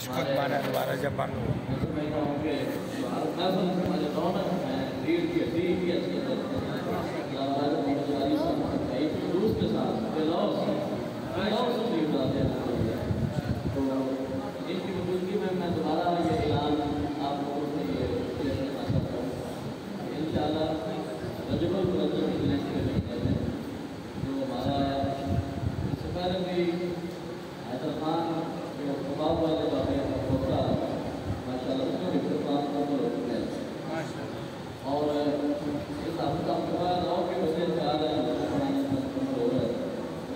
خود مانا دوبارہ جب بند ہو تو اس کی موجودگی میں دوبارہ یہ اعلان آپ لوگوں سے یہ کرنا چاہتا ہوں انشاءاللہ رجب الرجب ملنے کے لیے جو ہمارا اس سے پہلے بھی حیدر خان جو کباب والے بابے ہوتا ماشاء اللہ اس میں بھی فرقان مکمل ہو چکے ہیں اور اس ہفتہ کے 9 کے بجے سے آ رہے ہیں مکمل ہو رہا ہے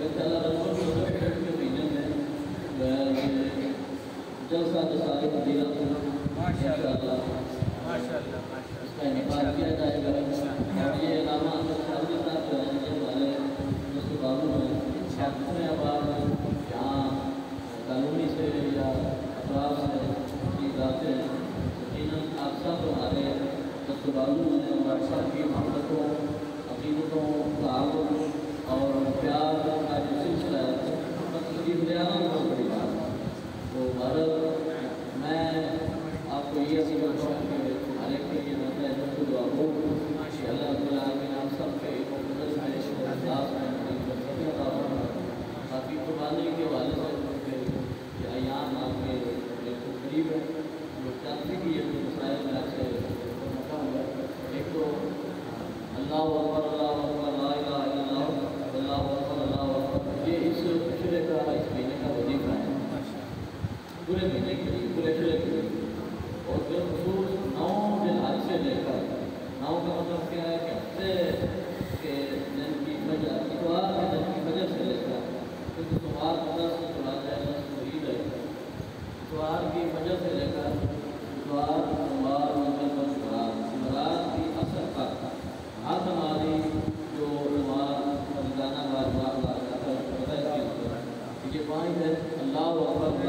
انشاءاللہ رجب الرجب کے مہینے میں جلسہ جسارے فضیلت ماشاءاللہ اس کا انعقاد کیا جائے گا اور یہ علامہ شاہدی صاحب جو ہیں یہ والے دوست بازو ہیں اپنے آباد یہاں کالونی سے یا اطراف سے کی ذات ہیں یقیناً آپ سب ہمارے دوست بازو ہیں اور سب کی محبتوں عقیدتوں تعاون اور پیار کا جو سلسلہ ہے بہت بڑی بات ہے تو بھارت میں آپ کو یہ سمجھ کرتا ہوں کہ ہر ایک کے لیے میں دعا ہوں کہ اللہ رب العالمین ہم سب کے مقدس میں احساس میں باقی قربانی کے حوالے سے کہ ایام آپ کے قریب ہے جو چاہتے کہ یہ مسائل میں سے موقع ہوا ایک تو اللہ اکبر لا الہ الا اللہ اللہ اکبر اللہ اکبر یہ اس عشرے کا اس مہینے کا وظیفہ ہے پورے مہینے کے لیے پورے عشرے کے لیے اور بالخصوص 9 دن حج سے لے کر 9 کا مطلب کیا ہے کہ ہفتے کے دن کی فجر اتوار کے دن کی فجر سے لے کر کیونکہ اتوار 10 سے چلا جائے 10 کو عید ہے اتوار کی فجر سے لے کر اتوار سوموار منگل جمعرات کی عصر تک ہر نمازی جو نماز روزانہ بار یہ 5 دن اللہ اکبر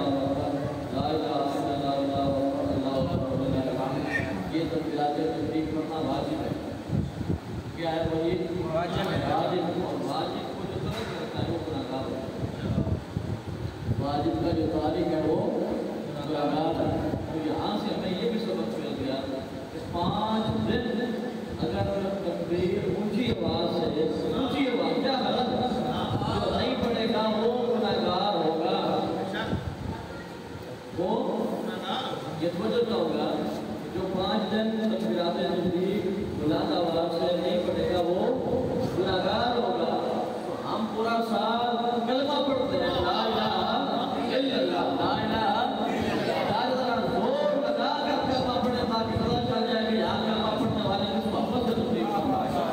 لا الہ الا اللہ اللہ اکبر اللہ اکبر یہ تکبیرات تشریف پڑھنا واجب ہے کیا ہے وہ یہ واجب ہے واجب کو جو ترک کرتا ہے وہ گناہگار ہوتا ہے واجب کا جو تارک ہے وہ گناہگار ہے تو یہاں سے ہمیں یہ بھی سبق مل گیا کہ 5 دن اگر تکبیر اونچی آواز سے اونچی آواز کیا غلط جو نہیں پڑے گا وہ گناہگار ہوگا وہ یہ سمجھتا ہوگا جو 5 دن تکبیرات تشریف بلند آواز سے نہیں پڑے گا وہ گناہگار ہوگا تو ہم پورا سال کلمہ پڑھتے ہیں لا الہ الا اللہ لا الہ زور لگا کر کلمہ پڑھیں تاکہ پتہ چل جائے کہ یہاں کلمہ پڑھنے والے کی محبت سے تشریف پڑھ رہا ہے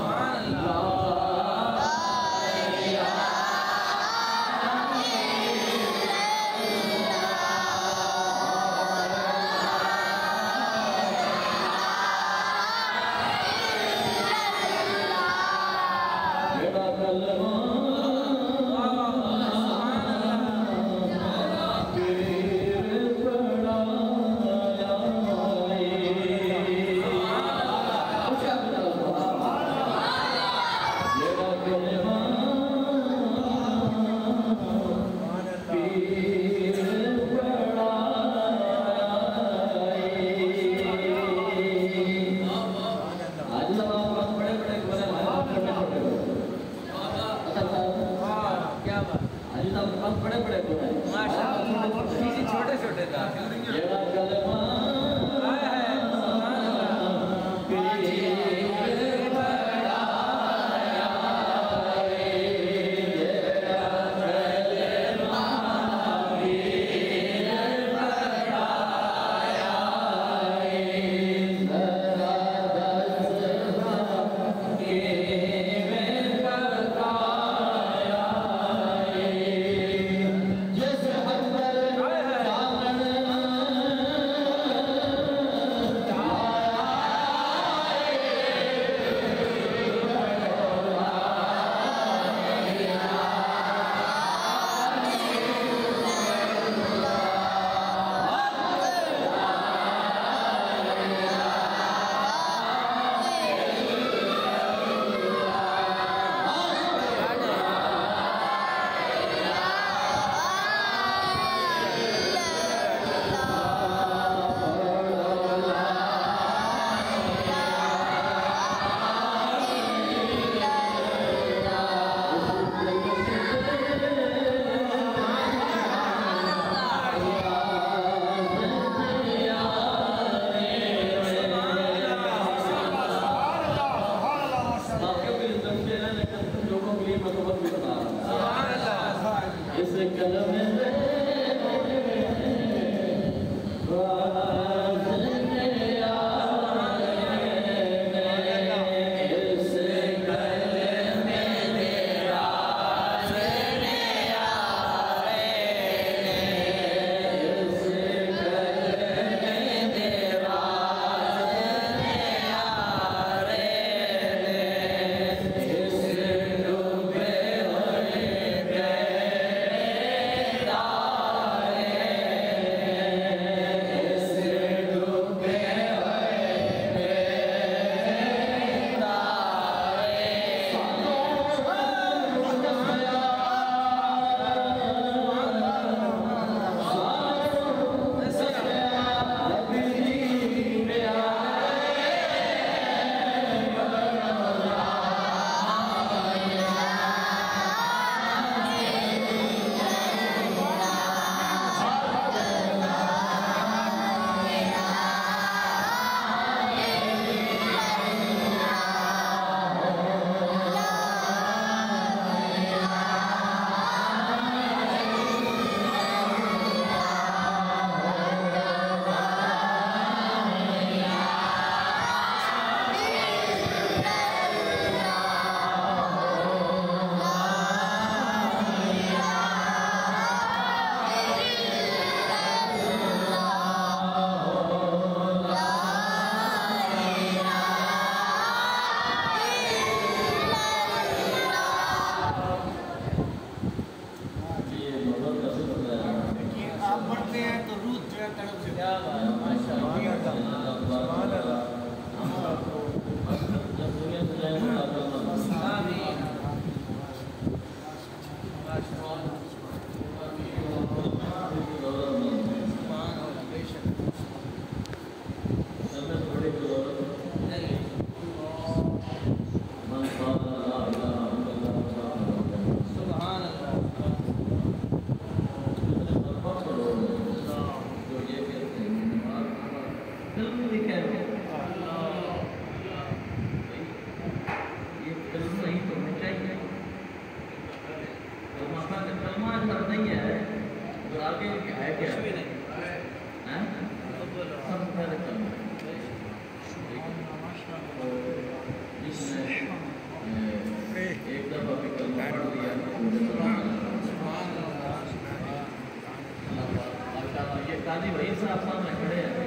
قاضی وحید صاحب سامنے کھڑے ہیں،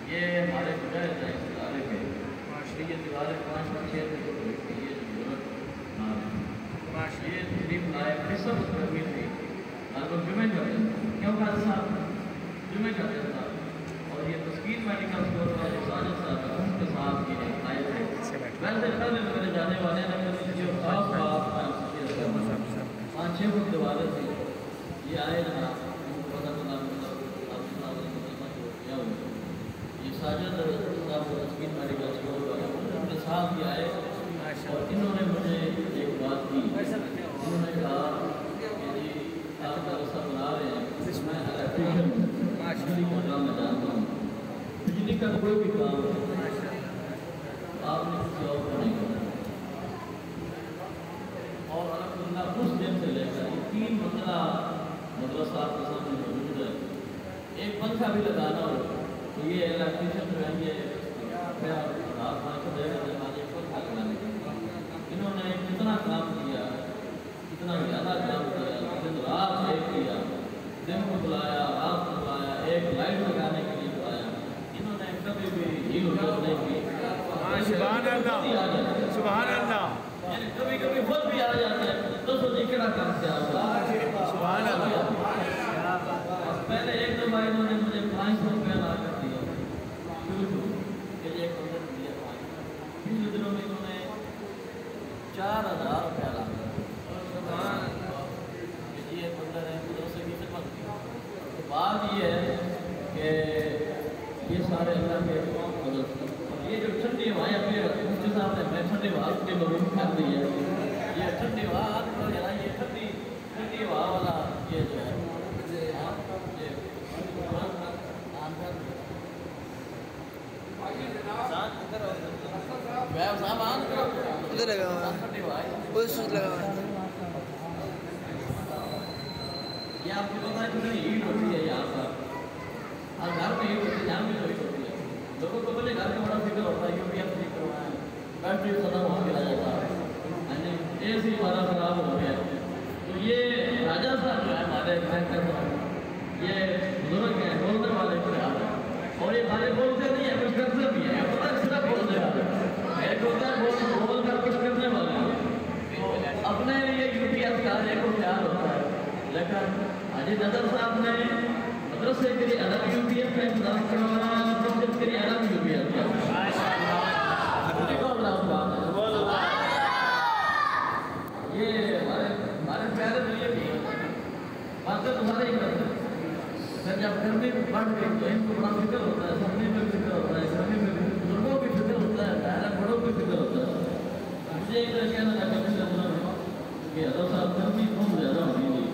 یہ ہمارے مجاہد ہیں اس ادارے کے، یہ دیواریں 5-6 سے جو دیکھتی ہے، یہ تقریب لائے قسم کرمی تھی اور جمعہ کرتے کیوں قاضی صاحب جمعہ کرتے تھا، اور یہ تسکین میڈیکل اسٹور کا جو ساجد صاحب ہے ان کے ساتھ یہ آئے تھے. ویسے پہلے میرے جانے والے نے جو خاص بات 5-6 فٹ دیواریں تھی، یہ آئے جناب یہ ساجد صاحب تسکین میڈیکل اسٹور والے ان کے ساتھ یہ آئے اور انہوں نے مجھے ایک بات کی. انہوں نے کہا کہ جی آپ کا رسہ بنا رہے ہیں، میں الیکٹریشن بجلی کا کام میں جانتا ہوں، بجلی کا کوئی بھی کام آپ نے کسی اور کو نہیں کرنا. اور الحمدللہ اس دن سے لے کر 3 منزلہ مدرسہ آپ کے سامنے موجود ہے. ایک پنکھا بھی لگانا ہو تو یہ الیکٹریشن جو ہے یہ انہوں نے کتنا کام کیا، کتنا زیادہ کام کیا، دن رات ایک کیا، دن کو بلایا، رات کو بلایا، ایک لائٹ لگانے کے لیے بلایا. انہوں نے کبھی بھی ہیل ہو نہیں کی. سبحان اللہ سبحان اللہ. یعنی کبھی کبھی خود بھی آ جاتے ہیں تو سوچیں کیا کام کیا سبحان اللہ. پہلے ایک دو بار انہوں نے مجھے 500 روپیہ لا کر دیا کہ ایک بندر دیا. پچھلے دنوں میں انہوں نے 4000 روپیہ لا کر کہ یہ ایک بندر ہے مدرسے کی خدمت کی. تو بات یہ ہے کہ یہ سارے اللہ کے مدرسے یہ جو ٹھنڈی ہوائیں اپنے مفتی صاحب نے میں ٹھنڈی ہوا کے مروم کر دی ہے. یہ ٹھنڈی ہوا یہ ٹھنڈی ہوا والا یہ جو ہے ادھر لگا ہوا یہ آپ کو پتا ہے کتنی ہیٹ ہوتی ہے یہاں پر، اور گھر میں ہیٹ ہوتی ہے، یہاں بھی ہیٹ ہوتی ہے. لوگوں کو پہلے گھر کا بڑا فکر ہوتا ہے کیونکہ اب ٹھیک کروانا ہے، بیٹری ختم ہو کے جاتا ہے، اے سی ہمارا خراب ہو گیا. تو یہ راجہ صاحب جو ہے ہمارے یہ بزرگ ہیں، بولنے والے خیال ہیں، اور یہ ہمارے بولتے نہیں ہیں، کچھ کرتے بھی ہیں. پتہ صرف بولتے ہیں، ایک ہوتا ہے بول کر کچھ کرنے والے اپنے لیے یوٹیت کا ایک خیال ہوتا ہے. لیکن حاجی نظر صاحب نے مدرسے کے لیے الگ یوٹیت کا انتظام کروانا، مسجد کے لیے الگ یوٹیت کا. یہ ہمارے پیارے تو یہ بھی باتیں تمہارے ہی کرتے ہیں. پھر جب گرمی بڑھ گئی تو ان کو بڑا فکر ہوتا ہے، سبزی میں بھی فکر ہوتا ہے، گرمی میں بھی بزرگوں کی فکر ہوتا ہے، دائرہ بڑوں کی فکر ہوتا ہے. مجھے ایک کہنا تھا کہ حضرت صاحب گرمی بہت زیادہ ہوگی جی.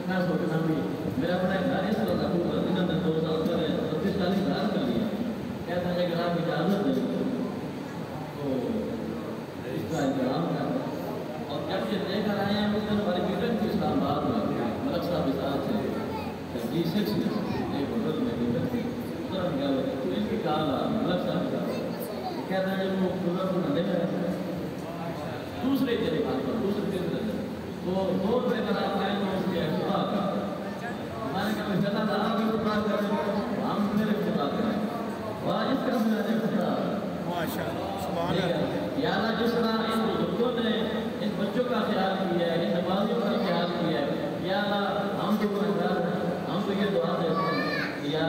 میں سوچنا بھی میرا اپنا ایک داری سے ہوتا ہے، انہوں نے 2 سال پہلے 35-40 ہزار کر لیا. کہتا ہے اگر آپ اجازت دیں تو اس کا انتظام کریں. اور جب یہ لے کر آئے ہیں اس دن ہماری میٹنگ کی اسلام آباد میں ملک صاحب کے ساتھ سے G6 میں ایک ہوٹل میں میٹنگ تھی. تو ان کی کال ملک صاحب کے ساتھ کہتا ہے جب وہ پورا لے کر دوسرے طریقے پر دوسرے طریقے تو 2 روپے کا آپ آئے تو اس کی احتفاظ کرتے ہیں. ہمارے کہا میں جنت آرہا بھی احتفاظ کریں ہم میرے احتفاظ کریں. اور اس کا میں نے احتفاظ ماشاءاللہ سبحان اللہ. یا اللہ جس طرح ان بزرگوں نے ان بچوں کا خیال کیا ہے، ان نمازیوں کا خیال کیا ہے، یا اللہ ہم تو گنہگار ہیں، ہم تو یہ دعا دیتے ہیں یا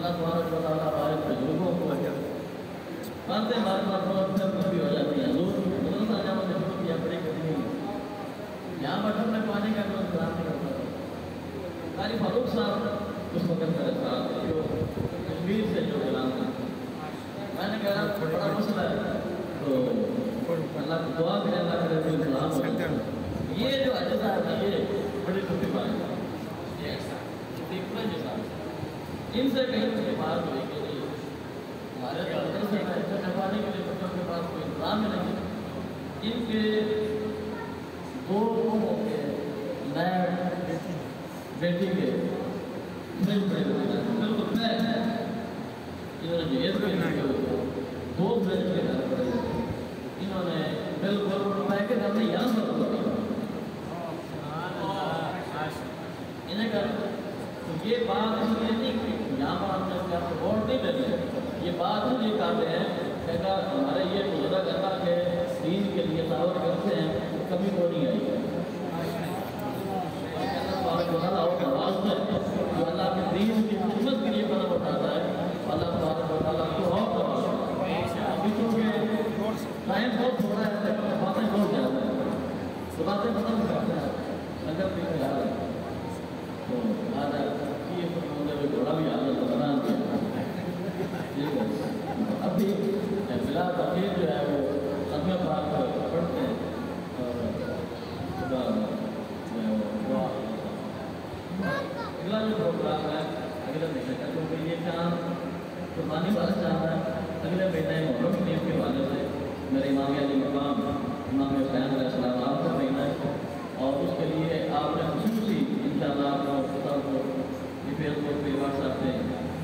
اللہ تبارک و تعالیٰ ہمارے تجربوں کو باتیں بات بات بھی ہو جاتی ہیں مدرسہ جامع نے شروع کیا بڑی کٹھنی یہاں پر ہم نے پانی کا کوئی انتظام نہیں کرتا تھا قاری فاروق صاحب اس وقت میرے ساتھ جو کشمیر سے جو اعلان تھا میں نے کہا بڑا مسئلہ ہے تو اللہ کو دعا کرے اللہ کرے بھی انتظام ہو جائے یہ جو اجزا ہے یہ بڑی چھوٹی بات ہے یہ ایسا دیکھنا جو بات ان سے کہیں اس کی بات ہوئی کہ ہمارے مدرسے میں ایسے نفانے کے لیے بچوں کے پاس کوئی انتظام نہیں ان کے دو قوموں کے نئے بیٹی کے بالکل میں انہوں نے جو ایک دو برج کے گھر پڑے انہوں نے بالکل پیکٹ ہم نے یہاں پر انہیں کہا تو یہ بات اس لیے نہیں کہ یہاں پر ہم نے اس کا ووٹ نہیں دیتے یہ بات اس لیے کہتے ہیں کہ ہمارے یہ گزرا کرنا کے دین کے لیے دعوت کرتے ہیں کبھی وہ نہیں آئی ہے جو اللہ کے دین کی خدمت کے لیے قدم اٹھاتا ہے اللہ تبارک و تعالیٰ کو اور کرواتا ہے ابھی چونکہ ٹائم بہت تھوڑا ہے لیکن باتیں بہت زیادہ ہیں تو باتیں ختم کرتے ہیں لنگر بھی خیال ہے تو آج یہ مجھے گھوڑا بھی آگے تو بنا دیا ابھی بلا تقریر جو ہے وہ ختم پاک پڑھتے ہیں اگلا جو پروگرام ہے اگلے مہینے کا کیونکہ یہ کام قربانی والا چاہتا ہے اگلے مہینے محرم شریف کے حوالے سے میرے امام علی مقام امام حسین علیہ السلام آپ کا مہینہ ہے اور اس کے لیے آپ نے خصوصی انشاءاللہ آپ کو خطا کو یہ فیس بک پہ واٹس ایپ پہ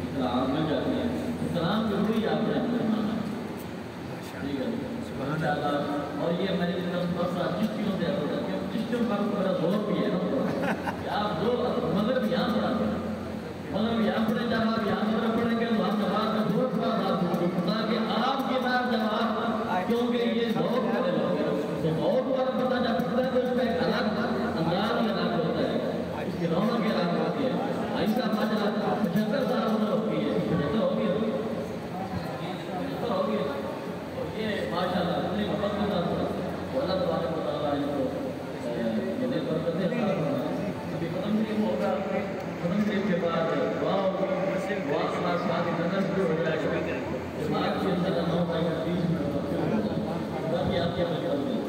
اطلاعات مل جاتی ہیں اطلاعات ضروری آپ نے مانا ٹھیک ہے انشاءاللہ اور یہ میری طرف بس چشتیوں سے ہوتا ہے کہ چشتیوں کا میرا زور بھی ہے نا کہ آپ جو مگر بھی یہاں پڑھاتے ہیں مگر یہاں پڑھے جب آپ یہاں پر پڑھیں گے تو ہم جواب کا بہت بڑا بات ہوگی تاکہ آپ کے بعد جواب کیونکہ یہ بہت بڑے لوگ ہیں تو بہت بڑا پتہ جب پڑھتا ہے تو اس کا ایک الگ انداز ہی الگ ہوتا ہے اس کی رونق ہی الگ ہوتی ہے ایسا ماجرا 75 سال عمر ہوتی ہے 75 ہوگی تو یہ ماشاءاللہ اپنی محبت کے ساتھ اللہ تبارک و تعالیٰ ان کو یہ برکتیں عطا فرمائے ابھی ختم شریف ہوگا ختم شریف کے بعد دعا ہوگی دعا کے بعد ساتھ نظر بھی ہو جائے گا جماعت کے اندر 9 بجے 30 منٹ باقی آپ کے عمل کر دیں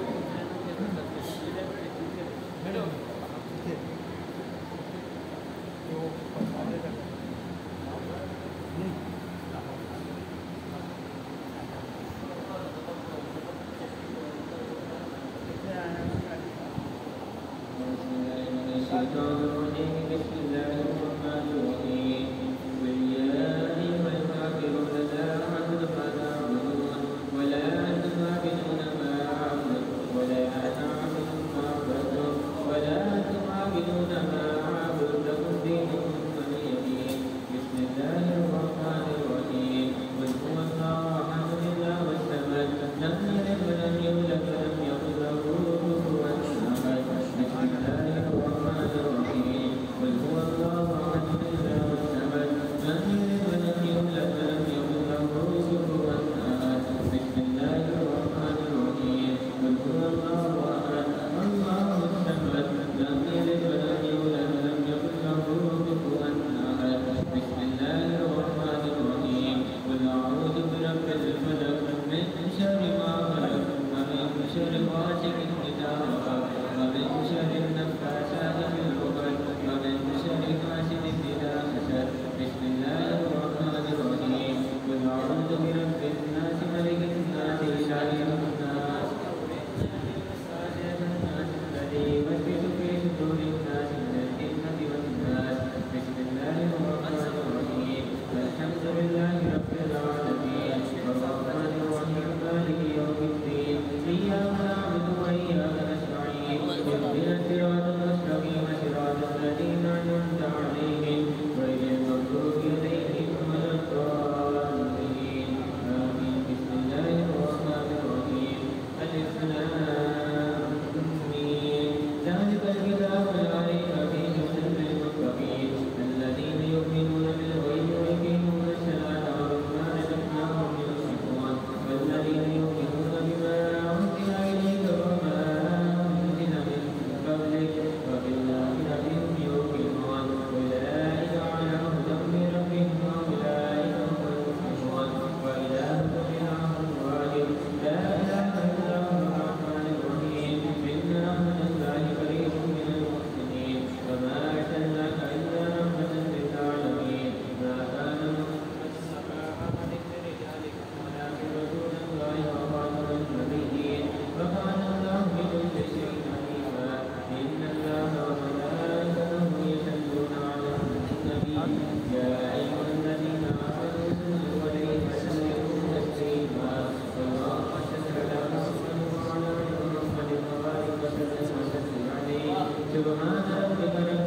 سبحان ربك رب